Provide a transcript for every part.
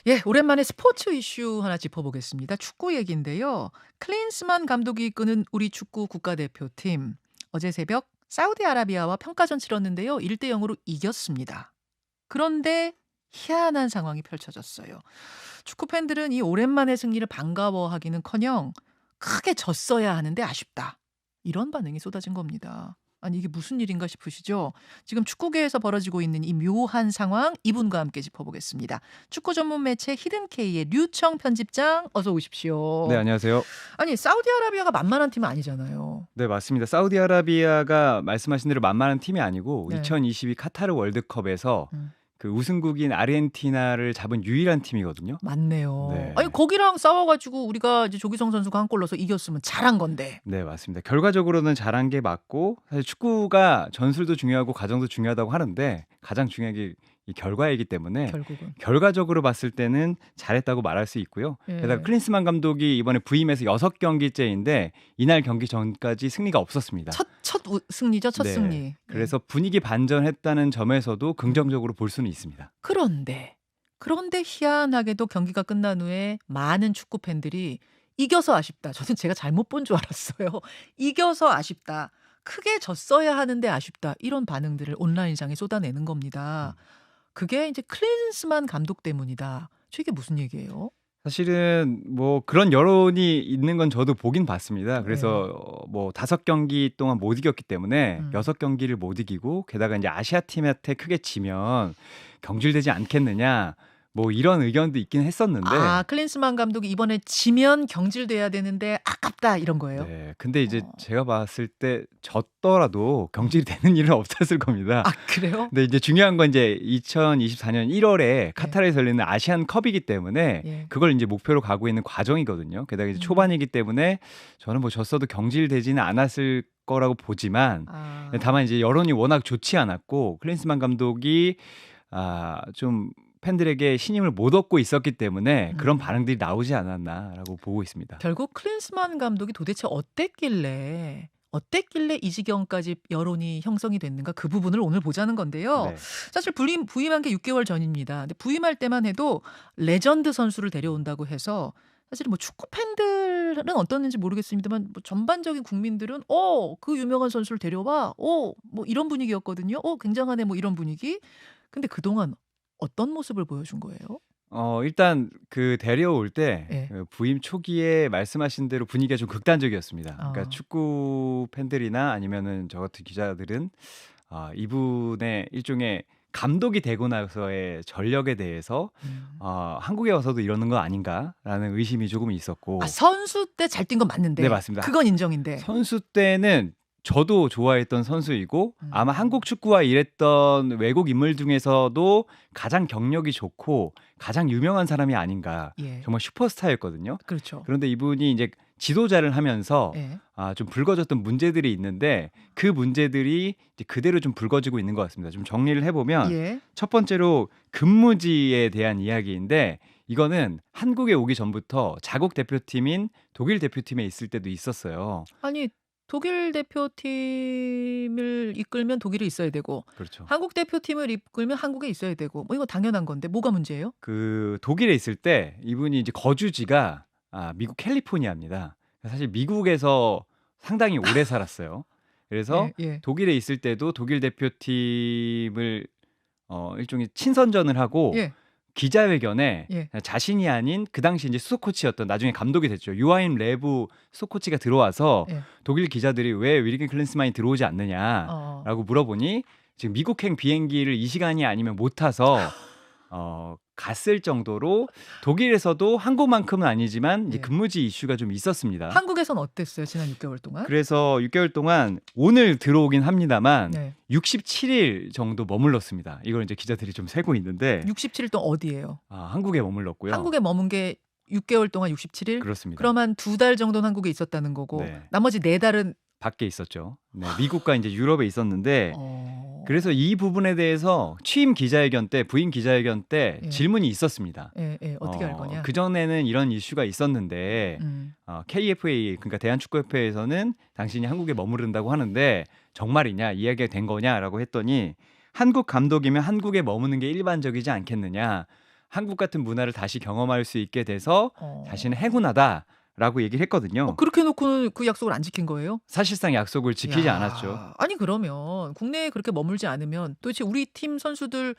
예, 오랜만에 스포츠 이슈 하나 짚어보겠습니다. 축구 얘기인데요. 클린스만 감독이 이끄는 우리 축구 국가대표팀 어제 새벽 사우디아라비아와 평가전 치렀는데요. 1대 0으로 이겼습니다. 그런데 희한한 상황이 펼쳐졌어요. 축구 팬들은 이 오랜만의 승리를 반가워하기는커녕 크게 졌어야 하는데 아쉽다. 이런 반응이 쏟아진 겁니다. 아니 이게 무슨 일인가 싶으시죠? 지금 축구계에서 벌어지고 있는 이 묘한 상황 이분과 함께 짚어보겠습니다. 축구 전문 매체 히든케이의 류청 편집장 어서 네, 오십시오. 안녕하세요. 아니 사우디아라비아가 만만한 팀은 아니잖아요. 네, 맞습니다. 사우디아라비아가 말씀하신 대로 만만한 팀이 아니고 네. 2022 카타르 월드컵에서 음, 그 우승국인 아르헨티나를 잡은 유일한 팀이거든요. 맞네요. 아니 네. 거기랑 싸워가지고 우리가 이제 조기성 선수가 한 골 넣어서 이겼으면 잘한 건데. 네, 맞습니다. 결과적으로는 잘한 게 맞고 사실 축구가 전술도 중요하고 과정도 중요하다고 하는데 가장 중요한 게 이 결과이기 때문에 결국은. 결과적으로 봤을 때는 잘했다고 말할 수 있고요. 게다가 예. 클린스만 감독이 이번에 부임해서 6경기째인데 이날 경기 전까지 승리가 없었습니다. 승리죠, 첫 네. 승리. 예. 그래서 분위기 반전했다는 점에서도 음. 긍정적으로 볼 수는 있습니다. 그런데 희한하게도 경기가 끝난 후에 많은 축구 팬들이 "이겨서 아쉽다." 저는 제가 잘못 본 줄 알았어요. "이겨서 아쉽다. 크게 졌어야 하는데 아쉽다." 이런 반응들을 온라인상에 쏟아내는 겁니다. 음. 그게 이제 클린스만 감독 때문이다. 이게 무슨 얘기예요? 사실은 뭐 그런 여론이 있는 건 저도 보긴 봤습니다. 예. 그래서 뭐 5경기 동안 못 이겼기 때문에 음. 6경기를 못 이기고 게다가 인제 "아시아 팀한테 크게 지면 경질되지 않겠느냐." 뭐 이런 의견도 있긴 했었는데 클린스만 감독이 "이번에 지면 경질돼야 되는데 아깝다." 이런 거예요? 네. 근데 이제 어. 제가 봤을 때 졌더라도 경질이 되는 일은 없었을 겁니다. 그래요? 근데 이제 중요한 건 이제 2024년 1 월에 예. 카타르에서 열리는 아시안컵이기 때문에 예. 그걸 인제 목표로 가고 있는 과정이거든요. 게다가 이제 음. 초반이기 때문에 저는 뭐 졌어도 경질되지는 않았을 거라고 보지만 아. 다만 이제 여론이 워낙 좋지 않았고 클린스만 감독이 좀 팬들에게 신임을 못 얻고 있었기 때문에 그런 음. 반응들이 나오지 않았나라고 보고 있습니다. 결국 클린스만 감독이 도대체 어땠길래 이 지경까지 여론이 형성이 됐는가 그 부분을 오늘 보자는 건데요. 네. 사실 부임한 게 6개월 전입니다. 근데 부임할 때만 해도 레전드 선수를 데려온다고 해서 사실 뭐 축구 팬들은 어떻는지 모르겠습니다만 뭐 전반적인 국민들은 그 유명한 선수를 데려와. 뭐 이런 분위기였거든요. 굉장하네 뭐 이런 분위기. 근데 그동안 어떤 모습을 보여준 거예요? 일단 그 데려올 때 예. 그 부임 초기에 말씀하신 대로 분위기가 좀 극단적이었습니다. 그러니까 어. 축구 팬들이나 아니면은 저 같은 기자들은 이분의 일종의 감독이 되고 나서의 전력에 대해서 음. '한국에 와서도 이러는 거 아닌가?'라는 의심이 조금 있었고 선수 때 잘 뛴 건 네, 맞는데 맞습니다. 그건 인정인데. 선수 때는 저도 좋아했던 선수이고 아마 음. 한국 축구와 일했던 외국 인물 중에서도 가장 경력이 좋고 가장 유명한 사람이 아닌가. 예. 정말 슈퍼스타였거든요. 그렇죠. 그런데 이분이 이제 지도자를 하면서 예. 좀 불거졌던 문제들이 있는데 그 문제들이 이제 그대로 좀 불거지고 있는 것 같습니다. 좀 정리를 해 보면 예. 첫 번째로 근무지에 대한 이야기인데 이거는 한국에 오기 전부터 자국 대표팀인 독일 대표팀에 있을 때도 있었어요. 아니 독일 대표팀을 이끌면 독일에 있어야 되고 그렇죠. 한국 대표팀을 이끌면 한국에 있어야 되고 뭐 이거 당연한 건데 뭐가 문제예요? 그 독일에 있을 때 이분이 이제 거주지가 미국 캘리포니아입니다. 사실 미국에서 상당히 오래 살았어요. 그래서 예 예. 독일에 있을 때도 독일 대표팀을 일종의 친선전을 하고 예. 기자회견에 예. 자신이 아닌 그 당시 이제 수석 코치였던 나중에 감독이 됐죠. 요하임 레브 수석 코치가 들어와서 예. 독일 기자들이 "왜 윌리겐 클린스만이 들어오지 어. 않느냐?"라고 물어보니 지금 미국행 비행기를 이 시간이 아니면 못 타서 갔을 정도로 독일에서도 한국만큼은 아니지만 이제 예. 근무지 이슈가 좀 있었습니다. 한국에선 어땠어요? 지난 6개월 동안? 그래서 6 개월 동안 오늘 들어오긴 합니다만 네. 67일 정도 머물렀습니다. 이걸 이제 기자들이 좀 세고 있는데 67일 동안 어디예요? 한국에 머물렀고요. 한국에 머문 게 6개월 동안 67 일? 그렇습니다. 그럼 한 2달 정도는 한국에 있었다는 거고 네. 나머지 4 달은 밖에 있었죠. 네. 미국과 인제 유럽에 있었는데 어. 그래서 이 부분에 대해서 취임 기자회견 때 부임 기자회견 때 예. 질문이 있었습니다. 예예. 어떻게 할 거냐? 그전에는 이런 이슈가 있었는데 음. KFA 그러니까 대한축구협회에서는 당신이 한국에 머무른다고 하는데 "정말이냐? 이야기가 된 거냐?"라고 했더니 "한국 감독이면 한국에 머무는 게 일반적이지 않겠느냐. 한국 같은 문화를 다시 경험할 수 있게 돼서 자신은 어. 행운하다라고 얘기를 했거든요. 그렇게 놓고는 그 약속을 안 지킨 거예요? 사실상 약속을 지키지 않았죠. 야. 아니 그러면 국내에 그렇게 머물지 않으면 도대체 우리 팀 선수들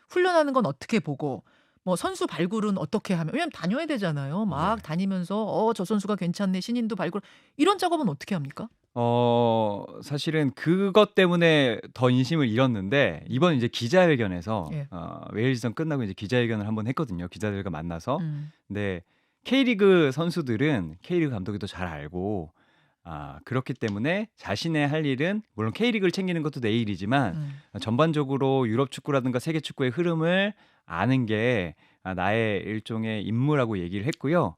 훈련하는 건 어떻게 보고 뭐 선수 발굴은 어떻게 하면 왜냐면 다녀야 되잖아요. 막 네. 다니면서 저 선수가 괜찮네. 신인도 발굴 이런 작업은 어떻게 합니까? 사실은 그것 때문에 더 인심을 잃었는데 이번 이제 기자회견에서 예. 웨일즈전 끝나고 이제 기자회견을 한번 했거든요. 기자들과 만나서. 음. 근데 K리그 선수들은 K리그 감독이 더 잘 알고 그렇기 때문에 자신의 할 일은 물론 K리그를 챙기는 것도 내 일이지만 음. 전반적으로 유럽 축구라든가 세계 축구의 흐름을 아는 게 나의 일종의 임무라고 얘기를 했고요.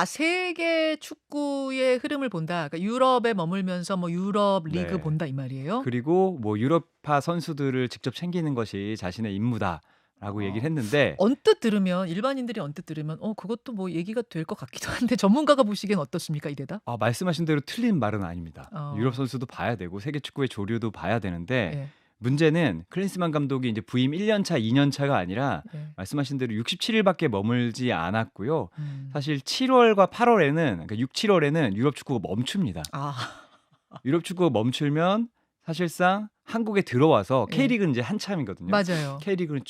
세계 축구의 흐름을 본다. 그러니까 유럽에 머물면서 뭐 유럽 리그 네. 본다 이 말이에요? 그리고 뭐 유럽파 선수들을 직접 챙기는 것이 자신의 임무다라고 얘기를 어. 했는데 언뜻 들으면 일반인들이 언뜻 들으면 그것도 뭐 얘기가 될 것 같기도 한데 전문가가 보시기엔 어떻습니까? 이 대답? 말씀하신 대로 틀린 말은 아닙니다. 유럽 어. 선수도 봐야 되고 세계 축구의 조류도 봐야 되는데 예. 문제는 클린스만 감독이 이제 부임 1년 차, 2년 차가 아니라 예. 말씀하신 대로 67일밖에 머물지 않았고요. 음. 사실 7월과 8월에는 그러니까 6, 7월에는 유럽 축구가 멈춥니다. 아. 유럽 축구가 멈추면 사실상 한국에 들어와서 예. K리그는 이제 한참이거든요. 맞아요. K리그는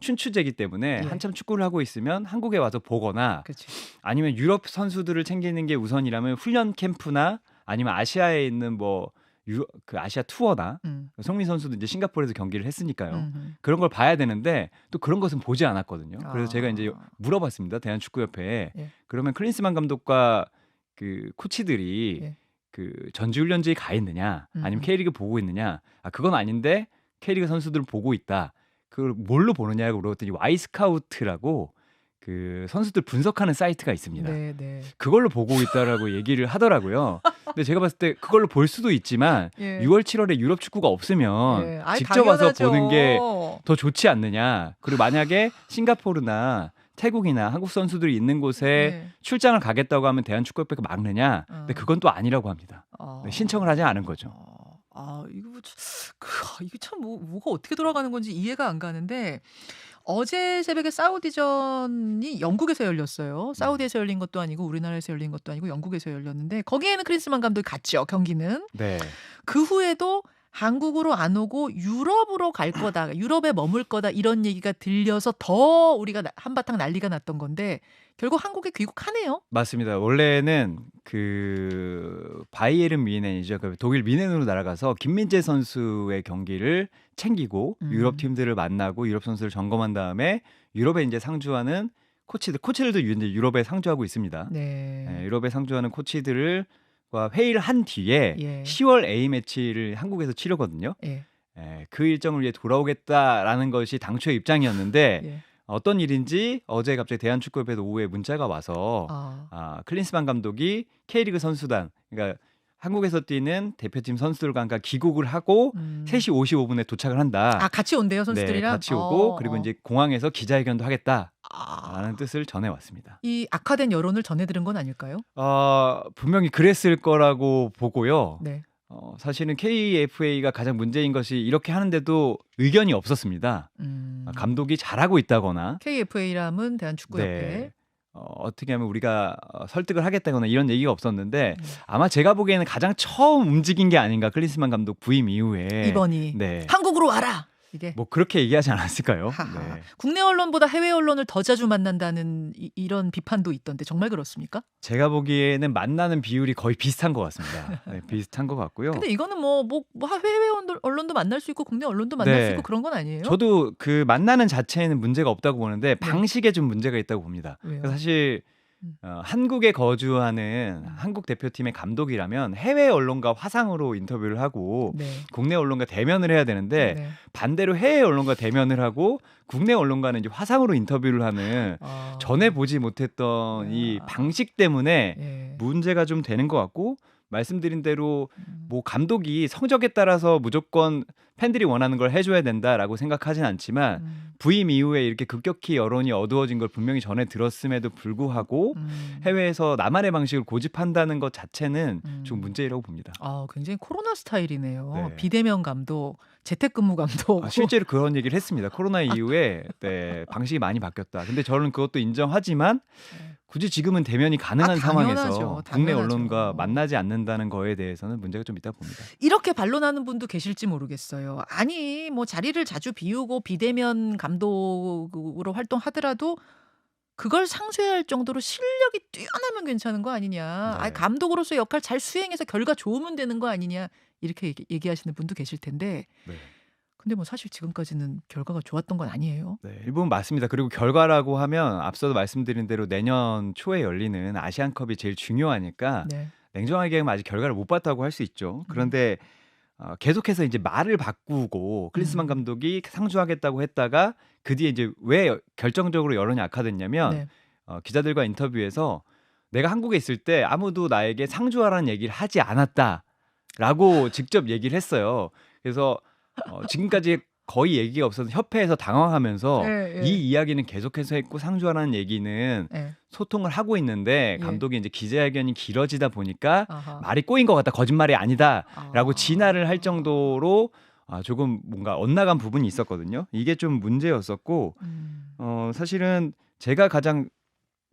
춘추제기 때문에 예. 한참 축구를 하고 있으면 한국에 와서 보거나 그치. 아니면 유럽 선수들을 챙기는 게 우선이라면 훈련 캠프나 아니면 아시아에 있는 뭐 그 아시아 투어나 송민 선수도 이제 싱가포르에서 경기를 했으니까요. 음음. 그런 걸 봐야 되는데 또 그런 것은 보지 않았거든요. 그래서 제가 이제 아. 물어봤습니다. 대한축구협회에. 예. 그러면 클린스만 감독과 그 코치들이 예. 그 전지훈련지에 가 있느냐 아니면 음음. K리그 보고 있느냐. 그건 아닌데 K리그 선수들을 보고 있다. 그걸 뭘로 보느냐고 물어봤더니 Y스카우트라고 그 선수들 분석하는 사이트가 있습니다. 네네. 그걸로 보고 있다라고 얘기를 하더라고요. 근데 제가 봤을 때 그걸로 볼 수도 있지만 예. 6월, 7월에 유럽 축구가 없으면 예. 아이 직접 와서 당연하죠. 보는 게 더 좋지 않느냐. 그리고 만약에 싱가포르나 태국이나 한국 선수들이 있는 곳에 예. 출장을 가겠다고 하면 대한축구협회가 막느냐. 근데 그건 또 아니라고 합니다. 신청을 하지 않은 거죠. 이거 이게 참 뭐가 어떻게 돌아가는 건지 이해가 안 가는데 어제 새벽에 사우디전이 영국에서 열렸어요. 사우디에서 열린 것도 아니고 우리나라에서 열린 것도 아니고 영국에서 열렸는데 거기에는 클린스만 감독이 갔죠. 경기는. 네. 그 후에도 한국으로 안 오고 유럽으로 갈 거다. 유럽에 머물 거다. 이런 얘기가 들려서 더 우리가 한바탕 난리가 났던 건데 결국 한국에 귀국하네요. 맞습니다. 원래는 그 바이에른 뮌헨이죠. 그 독일 뮌헨으로 날아가서 김민재 선수의 경기를 챙기고 유럽 팀들을 만나고 유럽 선수를 점검한 다음에 유럽에 이제 상주하는 코치들도 이제 유럽에 상주하고 있습니다. 네. 유럽에 상주하는 코치들과 회의를 한 뒤에 예. 10월 A 매치를 한국에서 치르거든요. 예. 그 일정을 위해 돌아오겠다라는 것이 당초의 입장이었는데 예. 어떤 일인지 어제 갑자기 대한축구협회에서 오후에 문자가 와서 클린스만 감독이 K리그 선수단 그러니까 한국에서 뛰는 대표팀 선수들과 함께 귀국을 하고 3시 55분에 도착을 한다. 같이 온대요, 네, 선수들이랑? 같이 오고 그리고 이제 공항에서 기자회견도 하겠다라는 뜻을 전해왔습니다. 이 악화된 여론을 전해들은 건 아닐까요? 분명히 그랬을 거라고 보고요. 네. 사실은 KFA가 가장 문제인 것이 이렇게 하는데도 의견이 없었습니다. 감독이 잘하고 있다거나 KFA람은 대한축구협회. 네. 어떻게 하면 우리가 설득을 하겠다거나 이런 얘기가 없었는데 아마 제가 보기에는 가장 처음 움직인 게 아닌가 클린스만 감독 부임 이후에 이번이 네. 한국으로 와라. 이게 뭐 그렇게 얘기하지 않았을까요? 하하. 네. 국내 언론보다 해외 언론을 더 자주 만난다는 이런 비판도 있던데 정말 그렇습니까? 제가 보기에는 만나는 비율이 거의 비슷한 것 같습니다. 네, 비슷한 것 같고요. 근데 이거는 뭐 해외 언론도 만날 수 있고 국내 언론도 만날 수 있고 그런 건 아니에요? 저도 그 만나는 자체에는 문제가 없다고 보는데 방식에 좀 문제가 있다고 봅니다. 왜요? 사실 한국에 거주하는 한국 대표팀의 감독이라면 해외 언론과 화상으로 인터뷰를 하고 네. 국내 언론과 대면을 해야 되는데 네. 반대로 해외 언론과 대면을 하고 국내 언론과는 이제 화상으로 인터뷰를 하는 전에 보지 못했던 이 방식 때문에 예. 문제가 좀 되는 것 같고 말씀드린 대로 음. 뭐 감독이 성적에 따라서 무조건 팬들이 원하는 걸 해줘야 된다라고 생각하진 않지만 음. 부임 이후에 이렇게 급격히 여론이 어두워진 걸 분명히 전에 들었음에도 불구하고 음. 해외에서 나만의 방식을 고집한다는 것 자체는 좀 음. 문제라고 봅니다. 굉장히 코로나 스타일이네요. 네. 비대면 감독, 재택근무 감독. 실제로 그런 얘기를 했습니다. 코로나 이후에 네, 방식이 많이 바뀌었다. 근데 저는 그것도 인정하지만 네. 굳이 지금은 대면이 가능한 당연하죠. 상황에서 국내 당연하죠. 언론과 만나지 않는다는 거에 대해서는 문제가 좀 있다 봅니다. 이렇게 반론하는 분도 계실지 모르겠어요. 아니 뭐 자리를 자주 비우고 비대면 감독으로 활동하더라도 그걸 상쇄할 정도로 실력이 뛰어나면 괜찮은 거 아니냐. 네. 감독으로서 역할 잘 수행해서 결과 좋으면 되는 거 아니냐. 이렇게 얘기하시는 분도 계실 텐데 네. 근데 뭐 사실 지금까지는 결과가 좋았던 건 아니에요. 네, 일부분 맞습니다. 그리고 결과라고 하면 앞서도 말씀드린 대로 내년 초에 열리는 아시안컵이 제일 중요하니까 네. 냉정하게 하면 아직 결과를 못 봤다고 할 수 있죠. 그런데 계속해서 이제 말을 바꾸고 클린스만 음. 감독이 상주하겠다고 했다가 그 뒤에 이제 왜 결정적으로 여론이 악화됐냐면 네. 기자들과 인터뷰에서 내가 한국에 있을 때 아무도 나에게 상주하라는 얘기를 하지 않았다라고 직접 얘기를 했어요. 그래서 지금까지 거의 얘기가 없어서 협회에서 당황하면서 예, 예. 이 이야기는 계속해서 했고 상주하라는 얘기는 예. 소통을 하고 있는데 예. 감독이 이제 기자회견이 길어지다 보니까 아하. 말이 꼬인 것 같다, 거짓말이 아니다라고 아. 진화를 할 정도로 조금 뭔가 엇나간 부분이 있었거든요. 이게 좀 문제였었고 사실은 제가 가장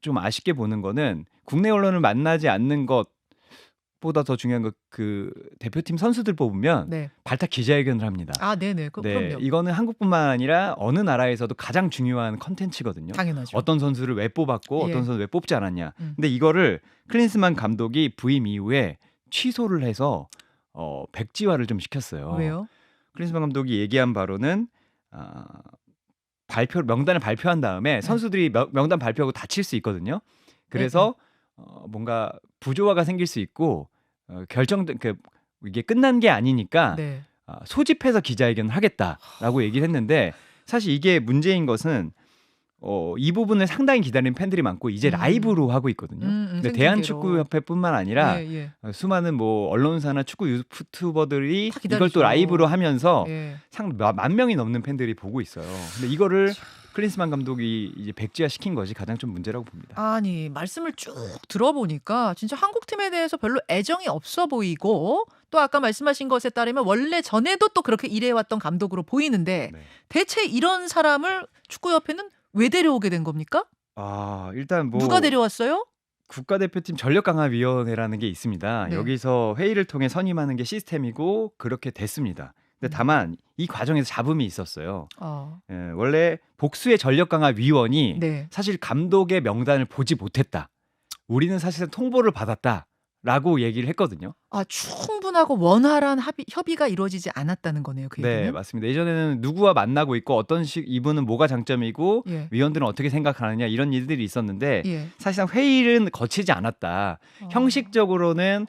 좀 아쉽게 보는 거는 국내 언론을 만나지 않는 것보다 더 중요한 거 그 대표팀 선수들 뽑으면 네. 발탁 기자회견을 합니다. 네네. 네, 그럼요. 이거는 한국뿐만 아니라 어느 나라에서도 가장 중요한 컨텐츠거든요. 당연하죠. 어떤 선수를 왜 뽑았고 예. 어떤 선수를 왜 뽑지 않았냐. 음. 근데 이거를 클린스만 감독이 부임 이후에 취소를 해서 백지화를 좀 시켰어요. 왜요? 클린스만 감독이 얘기한 바로는 명단을 발표한 다음에 선수들이 명단 발표하고 다칠 수 있거든요. 그래서 뭔가 부조화가 생길 수 있고 이게 끝난 게 아니니까 네. 소집해서 기자회견을 하겠다라고 얘기를 했는데 사실 이게 문제인 것은 이 부분을 상당히 기다리는 팬들이 많고 이제 라이브로 하고 있거든요. 근데 생중계로. 대한축구협회뿐만 아니라 예. 수많은 뭐 언론사나 축구 유튜버들이 다 이걸 또 기다리죠. 라이브로 하면서 예. 만 명이 넘는 팬들이 보고 있어요. 근데 이거를 클린스만 감독이 이제 백지화 시킨 것이 가장 좀 문제라고 봅니다. 아니 말씀을 쭉 들어보니까 진짜 한국 팀에 대해서 별로 애정이 없어 보이고 또 아까 말씀하신 것에 따르면 원래 전에도 또 그렇게 일해왔던 감독으로 보이는데 네. 대체 이런 사람을 축구협회는 왜 데려오게 된 겁니까? 일단 뭐 누가 데려왔어요? 국가대표팀 전력강화위원회라는 게 있습니다. 네. 여기서 회의를 통해 선임하는 게 시스템이고 그렇게 됐습니다. 근데 다만 이 과정에서 잡음이 있었어요. 원래 복수의 전력강화위원이 네. 사실 감독의 명단을 보지 못했다. 우리는 사실은 통보를 받았다라고 얘기를 했거든요. 충분하고 원활한 협의가 이루어지지 않았다는 거네요. 그 네, 얘기는. 맞습니다. 예전에는 누구와 만나고 있고 이분은 뭐가 장점이고 예. 위원들은 어떻게 생각하느냐 이런 일들이 있었는데 예. 사실상 회의는 거치지 않았다. 형식적으로는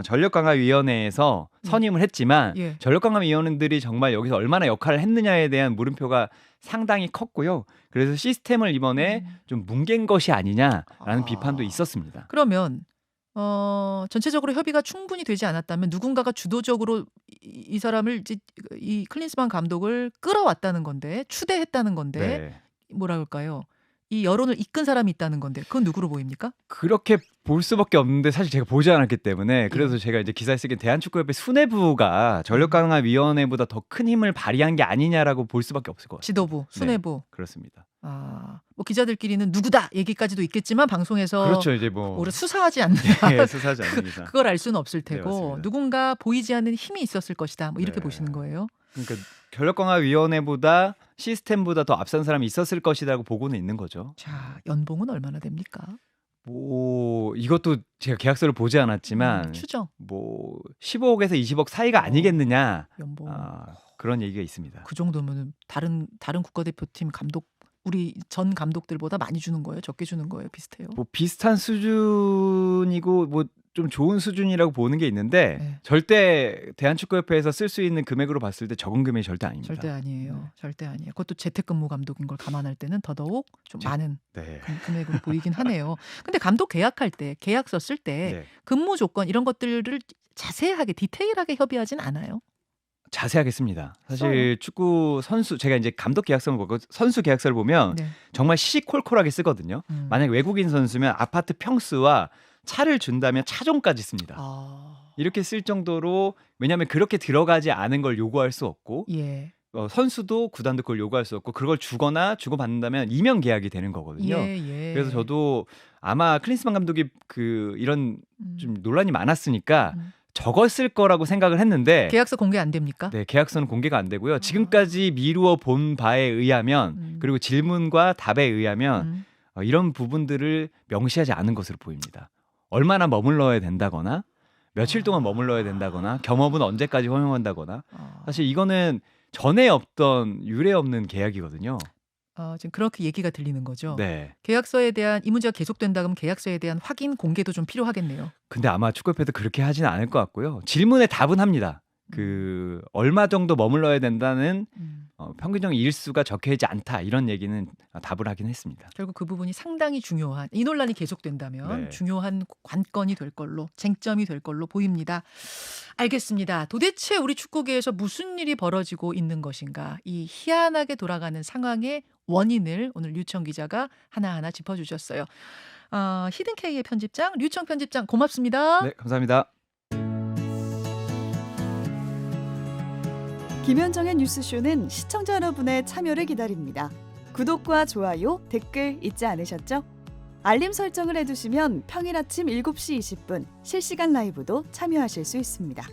전력강화위원회에서 선임을 했지만 예. 전력강화위원들이 정말 여기서 얼마나 역할을 했느냐에 대한 물음표가 상당히 컸고요. 그래서 시스템을 이번에 좀 뭉갠 것이 아니냐라는 비판도 있었습니다. 그러면 전체적으로 협의가 충분히 되지 않았다면 누군가가 주도적으로 이 사람을 이 클린스만 감독을 끌어왔다는 건데 추대했다는 건데 네. 뭐라 그럴까요? 이 여론을 이끈 사람이 있다는 건데 그건 누구로 보입니까? 그렇게 볼 수밖에 없는데 사실 제가 보지 않았기 때문에 그래서 제가 이제 기사에 쓰긴 대한축구협회 수뇌부가 전력강화위원회보다 더 큰 힘을 발휘한 게 아니냐라고 볼 수밖에 없을 것 같아요. 지도부, 수뇌부. 그렇습니다. 뭐 기자들끼리는 누구다 얘기까지도 있겠지만 방송에서 그렇죠. 이제 뭐 오히려 수사하지 않는 네, 수사하지 않는 이상. 그걸 알 수는 없을 네, 테고 맞습니다. 누군가 보이지 않는 힘이 있었을 것이다. 뭐 이렇게 네. 보시는 거예요. 그러니까 전력강화위원회보다 시스템보다 더 앞선 사람이 있었을 것이라고 보고는 있는 거죠. 자, 연봉은 얼마나 됩니까? 뭐 이것도 제가 계약서를 보지 않았지만 추정. 뭐 15억에서 20억 사이가 아니겠느냐 연봉. 그런 얘기가 있습니다. 그 정도면 다른 국가대표팀 감독 우리 전 감독들보다 많이 주는 거예요? 적게 주는 거예요? 비슷해요? 뭐 비슷한 수준이고 뭐 좀 좋은 수준이라고 보는 게 있는데 네. 절대 대한축구협회에서 쓸 수 있는 금액으로 봤을 때 적은 금액이 절대 아닙니다. 절대 네. 아니에요. 절대 아니에요. 그것도 재택근무 감독인 걸 감안할 때는 더더욱 좀 많은 네. 금액으로 보이긴 하네요. 근데 감독 계약할 때, 계약서 쓸 때 네. 근무 조건 이런 것들을 자세하게 디테일하게 협의하진 않아요? 자세하게 씁니다. 써요? 사실 축구 선수 제가 이제 감독 계약서를 보고 선수 계약서를 보면 네. 정말 시시콜콜하게 쓰거든요. 만약 외국인 선수면 아파트 평수와 차를 준다면 차종까지 씁니다. 아. 이렇게 쓸 정도로 왜냐하면 그렇게 들어가지 않은 걸 요구할 수 없고 예. 선수도 구단도 그걸 요구할 수 없고 그걸 주거나 주고받는다면 이명 계약이 되는 거거든요. 예. 그래서 저도 아마 클린스만 감독이 이런 좀 음. 논란이 많았으니까 음. 적었을 거라고 생각을 했는데 계약서 공개 안 됩니까? 네, 계약서는 공개가 안 되고요. 지금까지 미루어 본 바에 의하면 그리고 질문과 답에 의하면 이런 부분들을 명시하지 않은 것으로 보입니다. 얼마나 머물러야 된다거나 며칠 동안 머물러야 된다거나 겸업은 언제까지 허용한다거나 사실 이거는 전에 없던 유례 없는 계약이거든요. 지금 그렇게 얘기가 들리는 거죠. 네. 계약서에 대한 이 문제가 계속된다 그러면 계약서에 대한 확인 공개도 좀 필요하겠네요. 근데 아마 축구협회도 그렇게 하지는 않을 것 같고요. 질문에 답은 합니다. 얼마 정도 머물러야 된다는 평균적 일수가 적혀있지 않다 이런 얘기는 답을 하긴 했습니다. 결국 그 부분이 상당히 중요한 이 논란이 계속된다면 네. 중요한 관건이 될 걸로 쟁점이 될 걸로 보입니다. 알겠습니다. 도대체 우리 축구계에서 무슨 일이 벌어지고 있는 것인가 이 희한하게 돌아가는 상황의 원인을 오늘 류청 기자가 하나하나 짚어주셨어요. 히든K의 편집장 류청 편집장 고맙습니다. 네, 감사합니다. 김현정의 뉴스쇼는 시청자 여러분의 참여를 기다립니다. 구독과 좋아요, 댓글 잊지 않으셨죠? 알림 설정을 해두시면 평일 아침 7시 20분 실시간 라이브도 참여하실 수 있습니다.